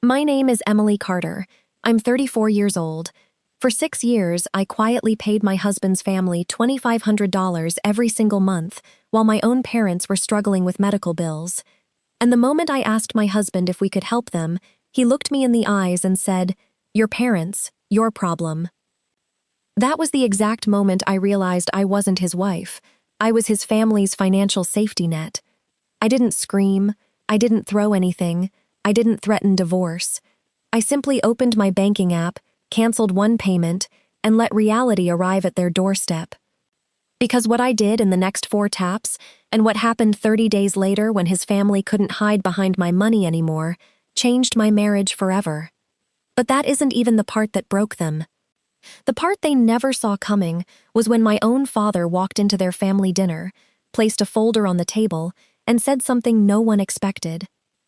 My name is Emily Carter. I'm 34 years old. For 6 years, I quietly paid my husband's family $2,500 every single month while my own parents were struggling with medical bills. And the moment I asked my husband if we could help them, he looked me in the eyes and said, "Your parents, your problem." That was the exact moment I realized I wasn't his wife. I was his family's financial safety net. I didn't scream. I didn't throw anything. I didn't threaten divorce. I simply opened my banking app, canceled one payment, and let reality arrive at their doorstep. Because what I did in the next 4 taps, and what happened 30 days later when his family couldn't hide behind my money anymore, changed my marriage forever. But that isn't even the part that broke them. The part they never saw coming was when my own father walked into their family dinner, placed a folder on the table, and said something no one expected.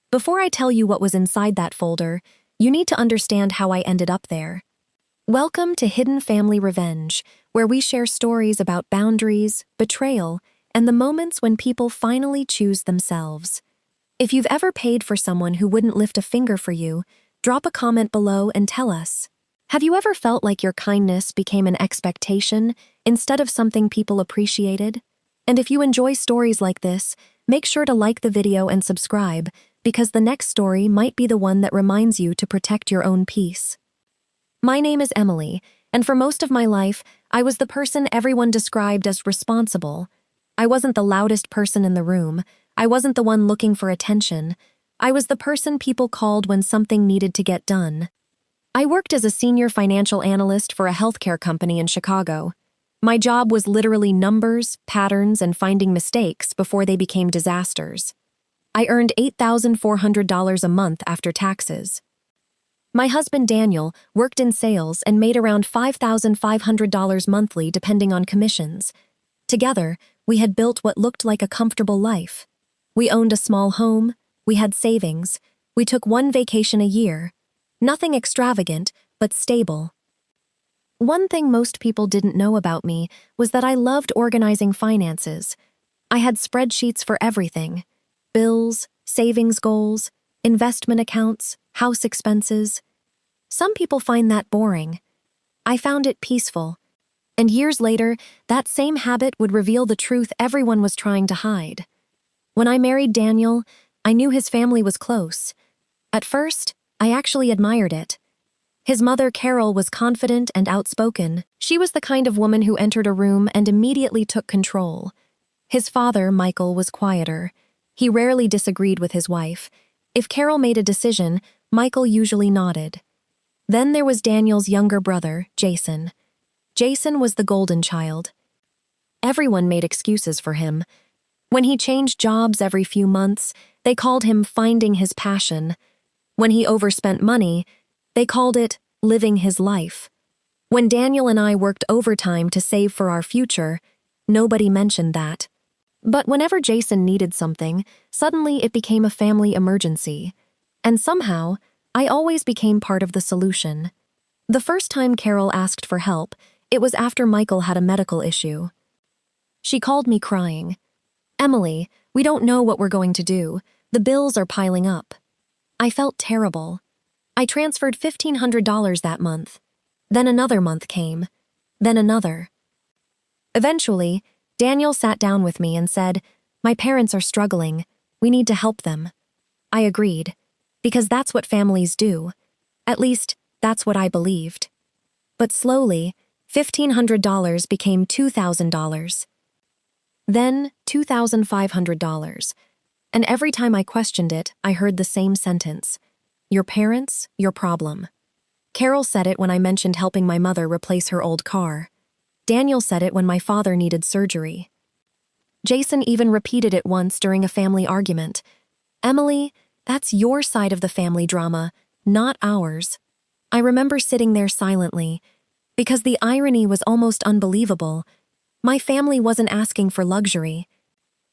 Before I tell you what was inside that folder, you need to understand how I ended up there. Welcome to Hidden Family Revenge, where we share stories about boundaries, betrayal, and the moments when people finally choose themselves. If you've ever paid for someone who wouldn't lift a finger for you, drop a comment below and tell us. Have you ever felt like your kindness became an expectation instead of something people appreciated? And if you enjoy stories like this, make sure to like the video and subscribe, because the next story might be the one that reminds you to protect your own peace. My name is Emily, and for most of my life, I was the person everyone described as responsible. I wasn't the loudest person in the room. I wasn't the one looking for attention. I was the person people called when something needed to get done. I worked as a senior financial analyst for a healthcare company in Chicago. My job was literally numbers, patterns, and finding mistakes before they became disasters. I earned $8,400 a month after taxes. My husband Daniel worked in sales and made around $5,500 monthly depending on commissions. Together, we had built what looked like a comfortable life. We owned a small home, we had savings, we took one vacation a year. Nothing extravagant, but stable. One thing most people didn't know about me was that I loved organizing finances. I had spreadsheets for everything: bills, savings goals, investment accounts, house expenses. Some people find that boring. I found it peaceful. And years later, that same habit would reveal the truth everyone was trying to hide. When I married Daniel, I knew his family was close. At first, I actually admired it. His mother, Carol, was confident and outspoken. She was the kind of woman who entered a room and immediately took control. His father, Michael, was quieter. He rarely disagreed with his wife. If Carol made a decision, Michael usually nodded. Then there was Daniel's younger brother, Jason. Jason was the golden child. Everyone made excuses for him. When he changed jobs every few months, they called him finding his passion. When he overspent money, they called it living his life. When Daniel and I worked overtime to save for our future, nobody mentioned that. But whenever Jason needed something, suddenly it became a family emergency. And somehow, I always became part of the solution. The first time Carol asked for help, it was after Michael had a medical issue. She called me crying. "Emily, we don't know what we're going to do. The bills are piling up." I felt terrible. I transferred $1,500 that month. Then another month came. Then another. Eventually, Daniel sat down with me and said, "My parents are struggling. We need to help them." I agreed, because that's what families do. At least, that's what I believed. But slowly, $1,500 became $2,000. Then $2,500. And every time I questioned it, I heard the same sentence: "Your parents, your problem." Carol said it when I mentioned helping my mother replace her old car. Daniel said it when my father needed surgery. Jason even repeated it once during a family argument. "Emily, that's your side of the family drama, not ours." I remember sitting there silently, because the irony was almost unbelievable. My family wasn't asking for luxury.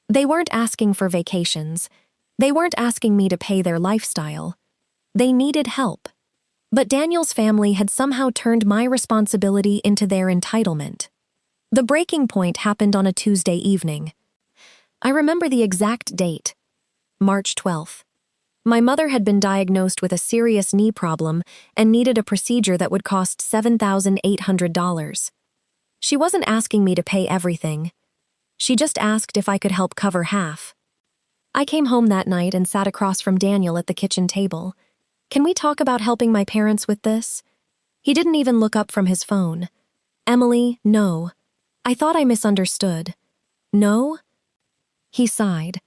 They weren't asking for vacations. They weren't asking me to pay their lifestyle. They needed help. But Daniel's family had somehow turned my responsibility into their entitlement. The breaking point happened on a Tuesday evening. I remember the exact date, March 12th. My mother had been diagnosed with a serious knee problem and needed a procedure that would cost $7,800. She wasn't asking me to pay everything. She just asked if I could help cover half. I came home that night and sat across from Daniel at the kitchen table. "Can we talk about helping my parents with this?" He didn't even look up from his phone. "Emily, no. I thought I misunderstood." "No?" He sighed.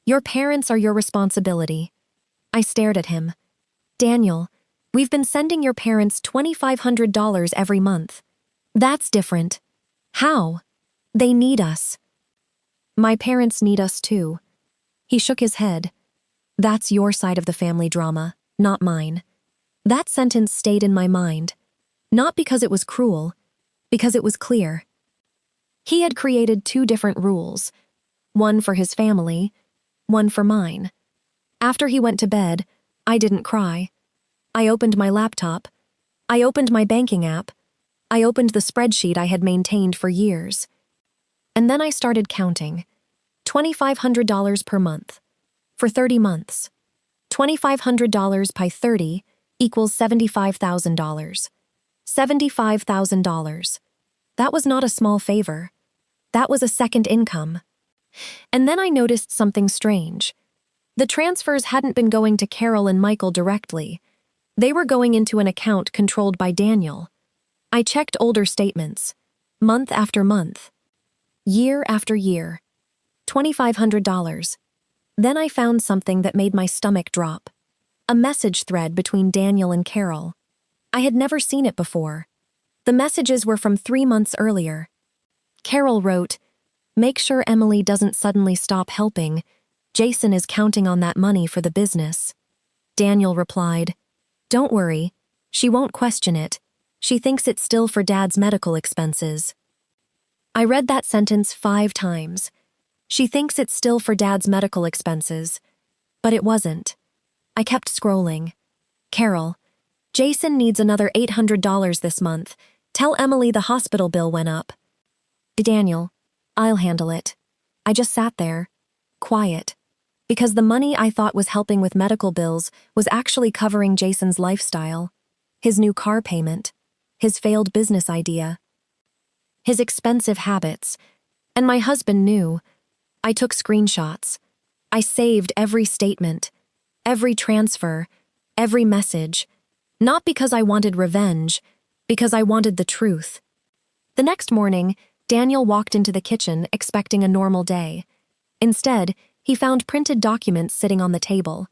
"Your parents are your responsibility." I stared at him. "Daniel, we've been sending your parents $2,500 every month. That's different." "How?" "They need us." "My parents need us too." He shook his head. "That's your side of the family drama, not mine." That sentence stayed in my mind. Not because it was cruel, because it was clear. He had created two different rules, one for his family, one for mine. After he went to bed, I didn't cry. I opened my laptop. I opened my banking app. I opened the spreadsheet I had maintained for years. And then I started counting. $2,500 per month. For 30 months. $2,500 by 30 equals $75,000. $75,000. That was not a small favor. That was a second income. And then I noticed something strange. The transfers hadn't been going to Carol and Michael directly. They were going into an account controlled by Daniel. I checked older statements, month after month, year after year. $2,500. Then I found something that made my stomach drop. A message thread between Daniel and Carol. I had never seen it before. The messages were from 3 months earlier. Carol wrote, "Make sure Emily doesn't suddenly stop helping. Jason is counting on that money for the business." Daniel replied, "Don't worry. She won't question it. She thinks it's still for Dad's medical expenses." I read that sentence 5 times. She thinks it's still for Dad's medical expenses. But it wasn't. I kept scrolling. "Carol, Jason needs another $800 this month. Tell Emily the hospital bill went up." "Daniel, I'll handle it." I just sat there, quiet, because the money I thought was helping with medical bills was actually covering Jason's lifestyle, his new car payment, his failed business idea, his expensive habits, and my husband knew. I took screenshots. I saved every statement, every transfer, every message, not because I wanted revenge, because I wanted the truth. The next morning, Daniel walked into the kitchen expecting a normal day. Instead, he found printed documents sitting on the table.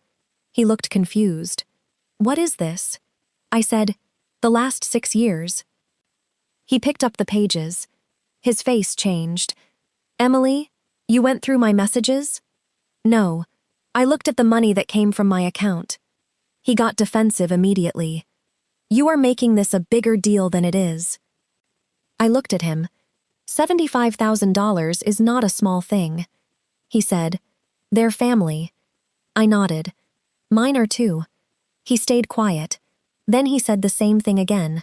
He looked confused. "What is this?" I said, "The last 6 years." He picked up the pages. His face changed. "Emily, you went through my messages?" "No. I looked at the money that came from my account." He got defensive immediately. "You are making this a bigger deal than it is." I looked at him. $75,000 is not a small thing. He said, "Their family." I nodded. "Mine are too." He stayed quiet. Then he said the same thing again.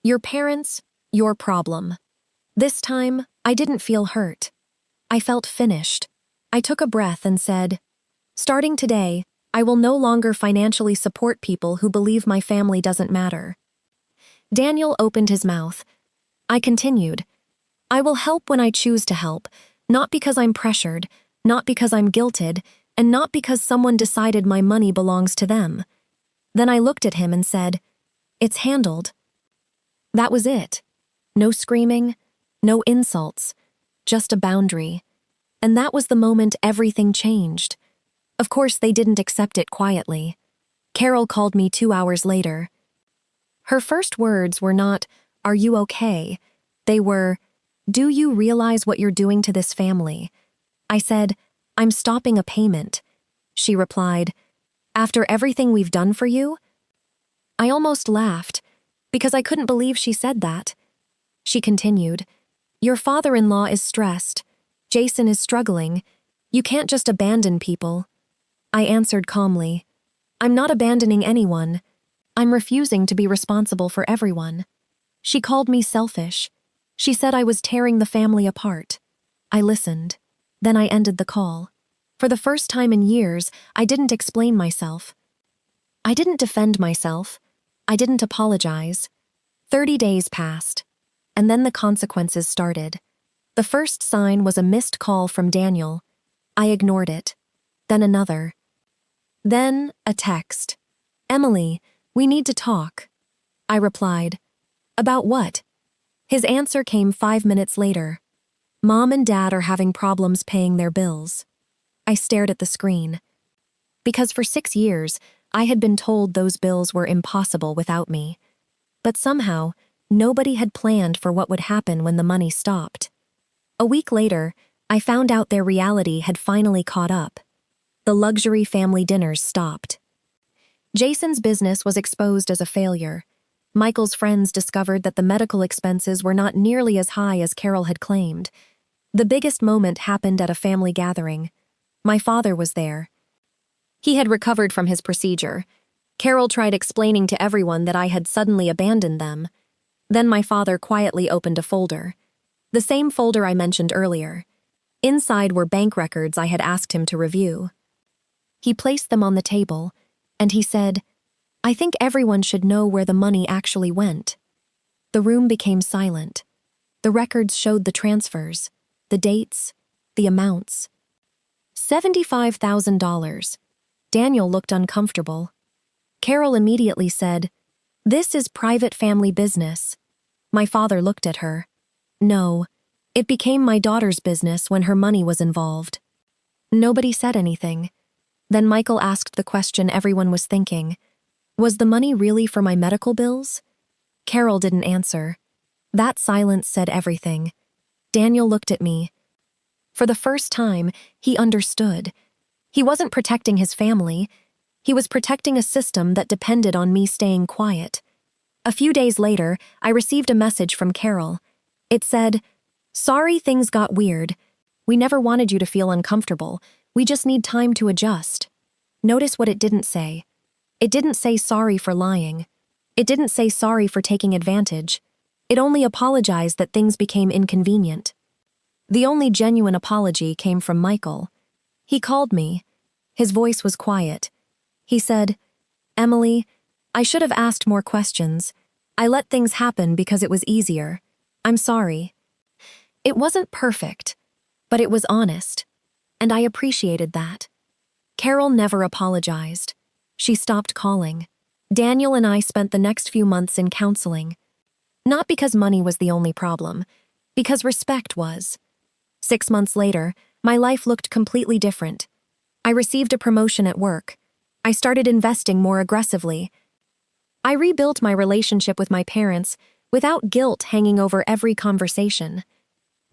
"Your parents, your problem." This time, I didn't feel hurt. I felt finished. I took a breath and said, "Starting today, I will no longer financially support people who believe my family doesn't matter." Daniel opened his mouth. I continued, "I will help when I choose to help, not because I'm pressured, not because I'm guilted, and not because someone decided my money belongs to them." Then I looked at him and said, "It's handled." That was it. No screaming, no insults, just a boundary. And that was the moment everything changed. Of course, they didn't accept it quietly. Carol called me 2 hours later. Her first words were not, "Are you okay?" They were, "Do you realize what you're doing to this family?" I said, "I'm stopping a payment." She replied, "After everything we've done for you?" I almost laughed, because I couldn't believe she said that. She continued, "Your father-in-law is stressed. Jason is struggling. You can't just abandon people." I answered calmly, "I'm not abandoning anyone. I'm refusing to be responsible for everyone." She called me selfish. She said I was tearing the family apart. I listened. Then I ended the call. For the first time in years, I didn't explain myself. I didn't defend myself. I didn't apologize. 30 days passed, and then the consequences started. The first sign was a missed call from Daniel. I ignored it. Then another. Then a text. "Emily, we need to talk." I replied. "About what?" His answer came 5 minutes later. "Mom and Dad are having problems paying their bills." I stared at the screen. Because for 6 years, I had been told those bills were impossible without me. But somehow, nobody had planned for what would happen when the money stopped. A week later, I found out their reality had finally caught up. The luxury family dinners stopped. Jason's business was exposed as a failure. Michael's friends discovered that the medical expenses were not nearly as high as Carol had claimed. The biggest moment happened at a family gathering. My father was there. He had recovered from his procedure. Carol tried explaining to everyone that I had suddenly abandoned them. Then my father quietly opened a folder. The same folder I mentioned earlier. Inside were bank records I had asked him to review. He placed them on the table, and he said, "I think everyone should know where the money actually went." The room became silent. The records showed the transfers, the dates, the amounts. $75,000. Daniel looked uncomfortable. Carol immediately said, "This is private family business." My father looked at her. "No, it became my daughter's business when her money was involved." Nobody said anything. Then Michael asked the question everyone was thinking. Was the money really for my medical bills? Carol didn't answer. That silence said everything. Daniel looked at me. For the first time, he understood. He wasn't protecting his family. He was protecting a system that depended on me staying quiet. A few days later, I received a message from Carol. It said, "Sorry things got weird. We never wanted you to feel uncomfortable. We just need time to adjust." Notice what it didn't say. It didn't say sorry for lying. It didn't say sorry for taking advantage. It only apologized that things became inconvenient. The only genuine apology came from Michael. He called me. His voice was quiet. He said, "Emily, I should have asked more questions. I let things happen because it was easier. I'm sorry." It wasn't perfect, but it was honest, and I appreciated that. Carol never apologized. She stopped calling. Daniel and I spent the next few months in counseling. Not because money was the only problem, because respect was. 6 months later, my life looked completely different. I received a promotion at work. I started investing more aggressively. I rebuilt my relationship with my parents without guilt hanging over every conversation.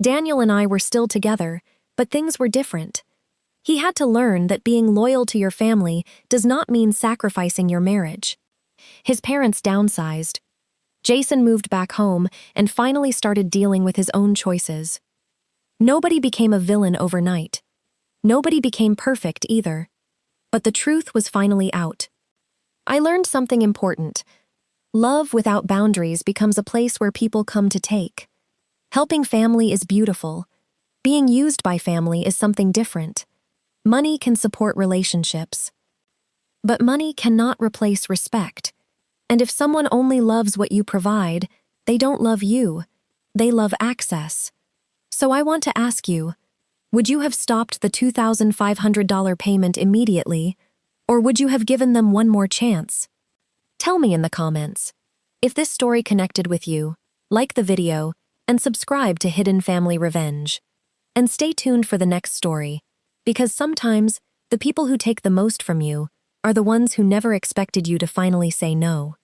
Daniel and I were still together, but things were different. He had to learn that being loyal to your family does not mean sacrificing your marriage. His parents downsized. Jason moved back home and finally started dealing with his own choices. Nobody became a villain overnight. Nobody became perfect either. But the truth was finally out. I learned something important. Love without boundaries becomes a place where people come to take. Helping family is beautiful. Being used by family is something different. Money can support relationships. But money cannot replace respect. And if someone only loves what you provide, they don't love you. They love access. So I want to ask you, would you have stopped the $2,500 payment immediately, or would you have given them one more chance? Tell me in the comments. If this story connected with you, like the video and subscribe to Hidden Family Revenge. And stay tuned for the next story, because sometimes the people who take the most from you are the ones who never expected you to finally say no.